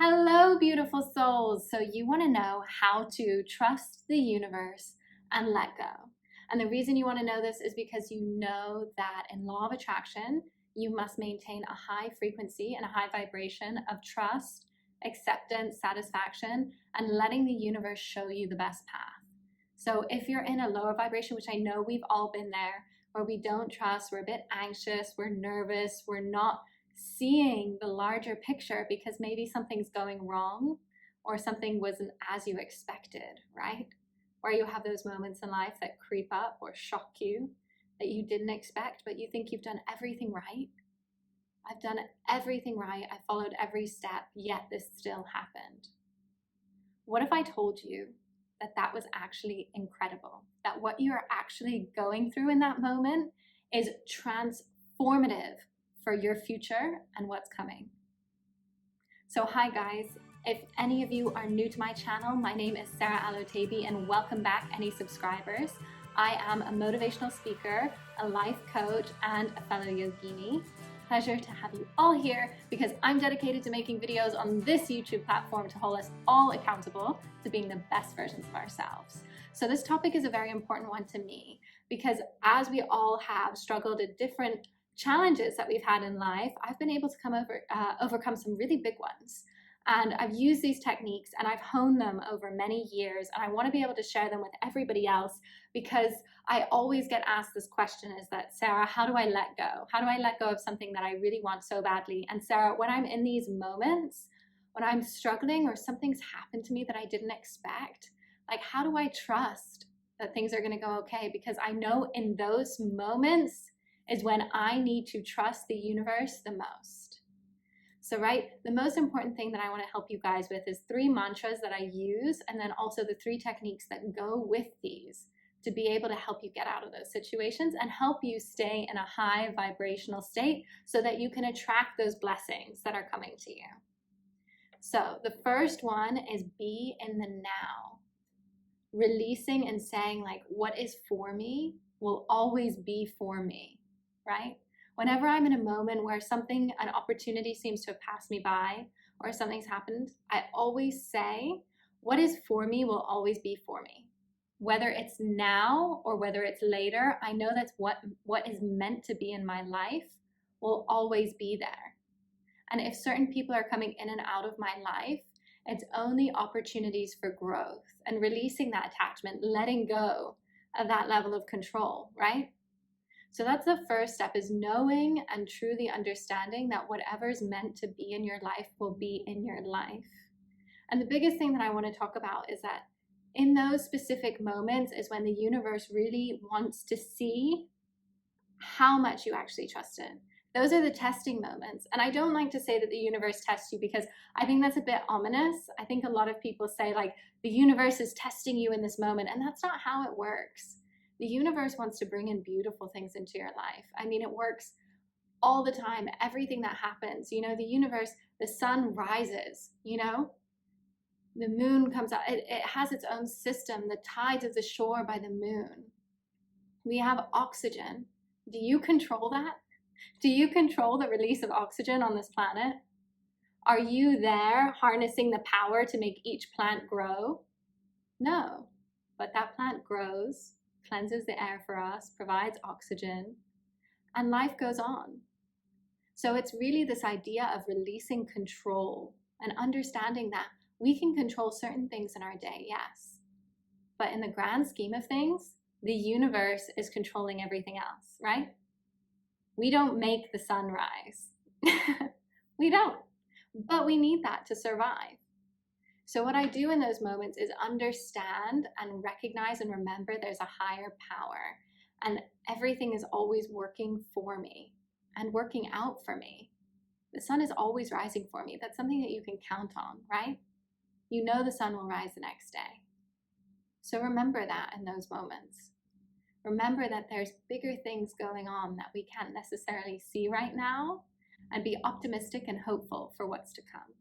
Hello, beautiful souls. So, you want to know how to trust the universe and let go. And the reason you want to know this is because you know that in law of attraction, you must maintain a high frequency and a high vibration of trust, acceptance, satisfaction, and letting the universe show you the best path. So, if you're in a lower vibration, which I know we've all been there, where we don't trust, we're a bit anxious, we're nervous, we're not seeing the larger picture because maybe something's going wrong or something wasn't as you expected, right? Or you have those moments in life that creep up or shock you that you didn't expect, but you think you've done everything right. I've done everything right. I followed every step, yet this still happened. What if I told you that that was actually incredible? That what you're actually going through in that moment is transformative for your future and what's coming. So hi guys, if any of you are new to my channel, my name is Sarah Alotabi and welcome back any subscribers. I am a motivational speaker, a life coach, and a fellow yogini. Pleasure to have you all here because I'm dedicated to making videos on this YouTube platform to hold us all accountable to being the best versions of ourselves. So this topic is a very important one to me because as we all have struggled at different challenges that we've had in life, I've been able to overcome some really big ones. And I've used these techniques and I've honed them over many years, and I want to be able to share them with everybody else because I always get asked this question is that, Sarah, how do I let go? How do I let go of something that I really want so badly? And Sarah, when I'm in these moments, when I'm struggling or something's happened to me that I didn't expect, like how do I trust that things are going to go okay? Because I know in those moments is when I need to trust the universe the most. So, right, the most important thing that I want to help you guys with is 3 mantras that I use, and then also the 3 techniques that go with these to be able to help you get out of those situations and help you stay in a high vibrational state so that you can attract those blessings that are coming to you. So, the first one is be in the now. Releasing and saying, like, what is for me will always be for me. Right? Whenever I'm in a moment where an opportunity seems to have passed me by or something's happened, I always say, what is for me will always be for me. Whether it's now or whether it's later, I know that's what is meant to be in my life will always be there. And if certain people are coming in and out of my life, it's only opportunities for growth and releasing that attachment, letting go of that level of control, right? So that's the first step, is knowing and truly understanding that whatever's meant to be in your life will be in your life. And the biggest thing that I want to talk about is that in those specific moments is when the universe really wants to see how much you actually trust it. Those are the testing moments. And I don't like to say that the universe tests you because I think that's a bit ominous. I think a lot of people say like the universe is testing you in this moment, and that's not how it works. The universe wants to bring in beautiful things into your life. I mean, it works all the time. Everything that happens, the universe, the sun rises, the moon comes out. It has its own system. The tides of the shore by the moon. We have oxygen. Do you control that? Do you control the release of oxygen on this planet? Are you there harnessing the power to make each plant grow? No, but that plant grows, cleanses the air for us, provides oxygen, and life goes on. So it's really this idea of releasing control and understanding that we can control certain things in our day, yes. But in the grand scheme of things, the universe is controlling everything else, right? We don't make the sun rise. We don't. But we need that to survive. So what I do in those moments is understand and recognize and remember there's a higher power, and everything is always working for me and working out for me. The sun is always rising for me. That's something that you can count on, right? You know the sun will rise the next day. So remember that in those moments. Remember that there's bigger things going on that we can't necessarily see right now, and be optimistic and hopeful for what's to come.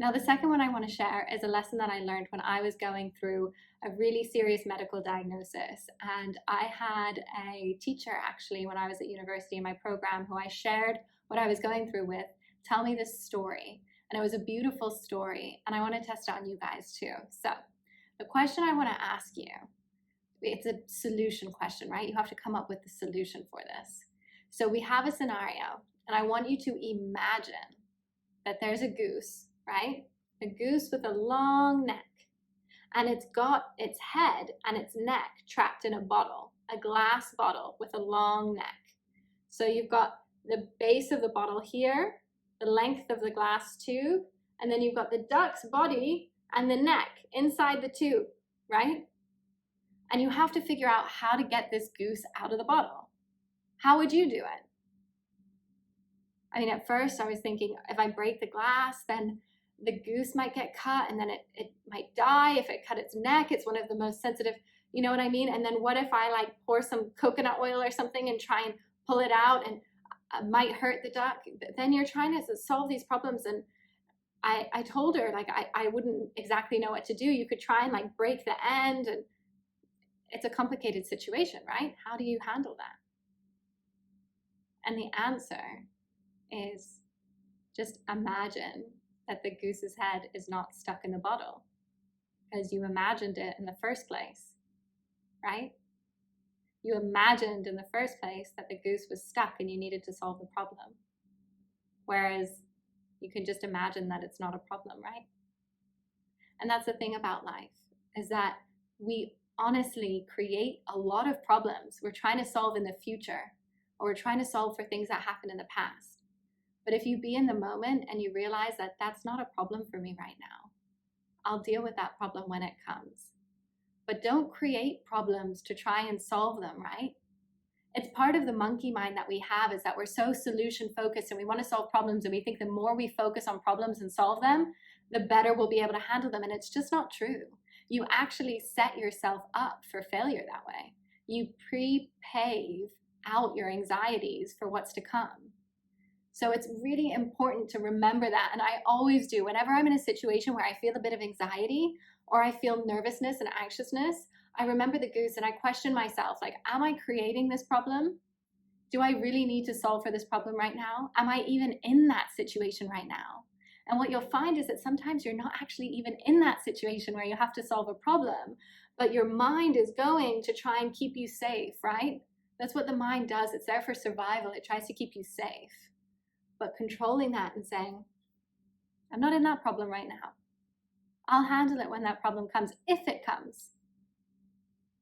Now, the second one I want to share is a lesson that I learned when I was going through a really serious medical diagnosis. And I had a teacher actually when I was at university in my program who I shared what I was going through with tell me this story. And it was a beautiful story. And I want to test it on you guys too. So the question I want to ask you, it's a solution question, right? You have to come up with the solution for this. So we have a scenario, and I want you to imagine that there's a goose, right? A goose with a long neck, and it's got its head and its neck trapped in a bottle, a glass bottle with a long neck. So you've got the base of the bottle here, the length of the glass tube, and then you've got the duck's body and the neck inside the tube, right? And you have to figure out how to get this goose out of the bottle. How would you do it? I mean, at first I was thinking, if I break the glass, then the goose might get cut and then it might die. If it cut its neck, it's one of the most sensitive, you know what I mean? And then what if I like pour some coconut oil or something and try and pull it out, and might hurt the duck? Then you're trying to solve these problems. And I told her, like, I wouldn't exactly know what to do. You could try and like break the end, and it's a complicated situation, right? How do you handle that? And the answer is just imagine that the goose's head is not stuck in the bottle because you imagined it in the first place, right? You imagined in the first place that the goose was stuck and you needed to solve the problem. Whereas you can just imagine that it's not a problem, right? And that's the thing about life, is that we honestly create a lot of problems we're trying to solve in the future, or we're trying to solve for things that happened in the past. But if you be in the moment and you realize that that's not a problem for me right now, I'll deal with that problem when it comes. But don't create problems to try and solve them, right? It's part of the monkey mind that we have, is that we're so solution focused and we want to solve problems, and we think the more we focus on problems and solve them, the better we'll be able to handle them. And it's just not true. You actually set yourself up for failure that way. You pre-pave out your anxieties for what's to come. So it's really important to remember that. And I always do. Whenever I'm in a situation where I feel a bit of anxiety or I feel nervousness and anxiousness, I remember the goose and I question myself, like, am I creating this problem? Do I really need to solve for this problem right now? Am I even in that situation right now? And what you'll find is that sometimes you're not actually even in that situation where you have to solve a problem, but your mind is going to try and keep you safe, right? That's what the mind does. It's there for survival. It tries to keep you safe. But controlling that and saying, I'm not in that problem right now. I'll handle it when that problem comes, if it comes.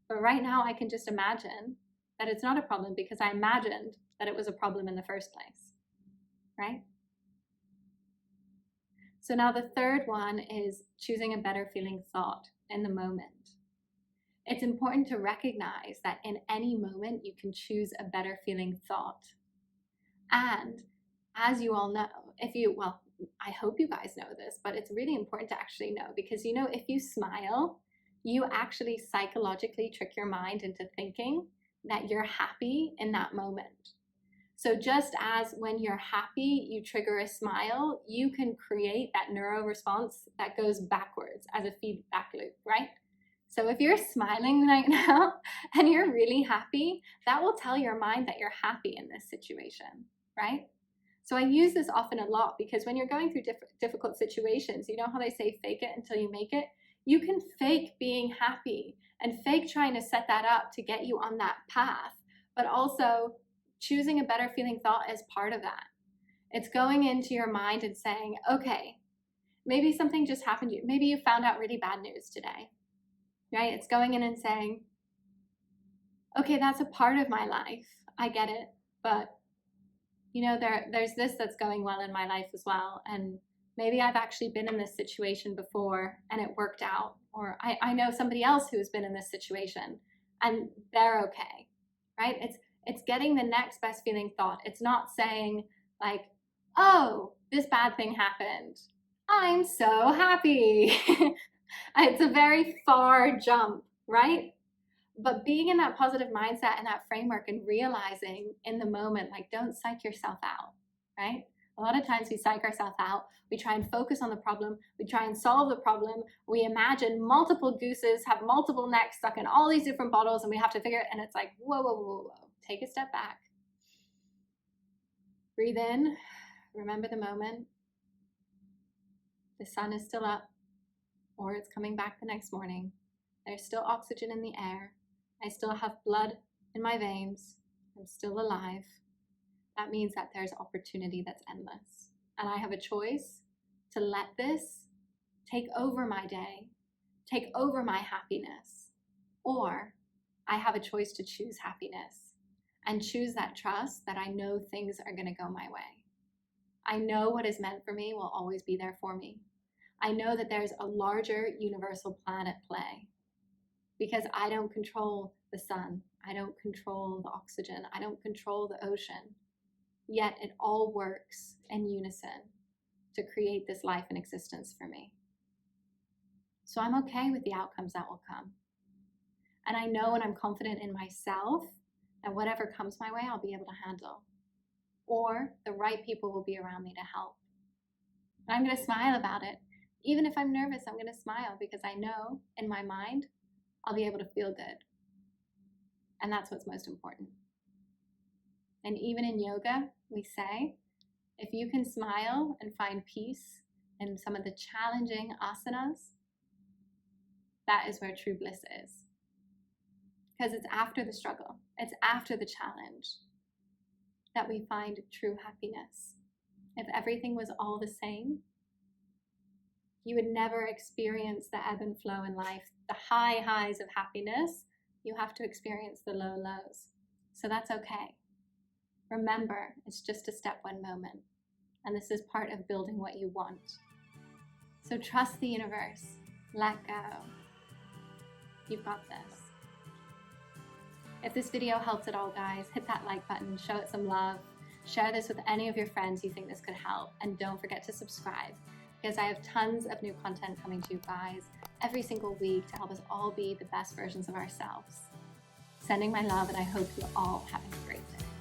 But right now I can just imagine that it's not a problem because I imagined that it was a problem in the first place, right? So now the third one is choosing a better feeling thought in the moment. It's important to recognize that in any moment you can choose a better feeling thought. And as you all know, I hope you guys know this, but it's really important to actually know, because if you smile, you actually psychologically trick your mind into thinking that you're happy in that moment. So just as when you're happy, you trigger a smile, you can create that neuro response that goes backwards as a feedback loop, right? So if you're smiling right now and you're really happy, that will tell your mind that you're happy in this situation, right? So I use this often a lot, because when you're going through difficult situations, you know how they say fake it until you make it? You can fake being happy and fake trying to set that up to get you on that path, but also choosing a better feeling thought as part of that. It's going into your mind and saying, okay, maybe something just happened to you. Maybe you found out really bad news today, right? It's going in and saying, okay, that's a part of my life. I get it, but there's this that's going well in my life as well. And maybe I've actually been in this situation before and it worked out. Or I know somebody else who's been in this situation and they're okay, right? It's getting the next best feeling thought. It's not saying like, oh, this bad thing happened, I'm so happy. It's a very far jump, right? But being in that positive mindset and that framework and realizing in the moment, like, don't psych yourself out, right? A lot of times we psych ourselves out. We try and focus on the problem. We try and solve the problem. We imagine multiple gooses have multiple necks stuck in all these different bottles, and we have to figure it. And it's like, whoa, whoa, whoa, whoa. Take a step back. Breathe in. Remember the moment. The sun is still up, or it's coming back the next morning. There's still oxygen in the air. I still have blood in my veins. I'm still alive. That means that there's opportunity that's endless. And I have a choice to let this take over my day, take over my happiness, or I have a choice to choose happiness and choose that trust that I know things are going to go my way. I know what is meant for me will always be there for me. I know that there's a larger universal plan at play because I don't control the sun. I don't control the oxygen. I don't control the ocean. Yet it all works in unison to create this life and existence for me. So I'm okay with the outcomes that will come. And I know when I'm confident in myself that whatever comes my way, I'll be able to handle. Or the right people will be around me to help. And I'm going to smile about it. Even if I'm nervous, I'm going to smile because I know in my mind, I'll be able to feel good. And that's what's most important. And even in yoga, we say, if you can smile and find peace in some of the challenging asanas, that is where true bliss is. Because it's after the struggle, it's after the challenge that we find true happiness. If everything was all the same, you would never experience the ebb and flow in life. The high highs of happiness, you have to experience the low lows. So that's okay. Remember, it's just a step one moment. And this is part of building what you want. So trust the universe. Let go. You've got this. If this video helps at all, guys, hit that like button, show it some love, share this with any of your friends you think this could help, and don't forget to subscribe because I have tons of new content coming to you guys every single week to help us all be the best versions of ourselves. Sending my love, and I hope you all have a great day.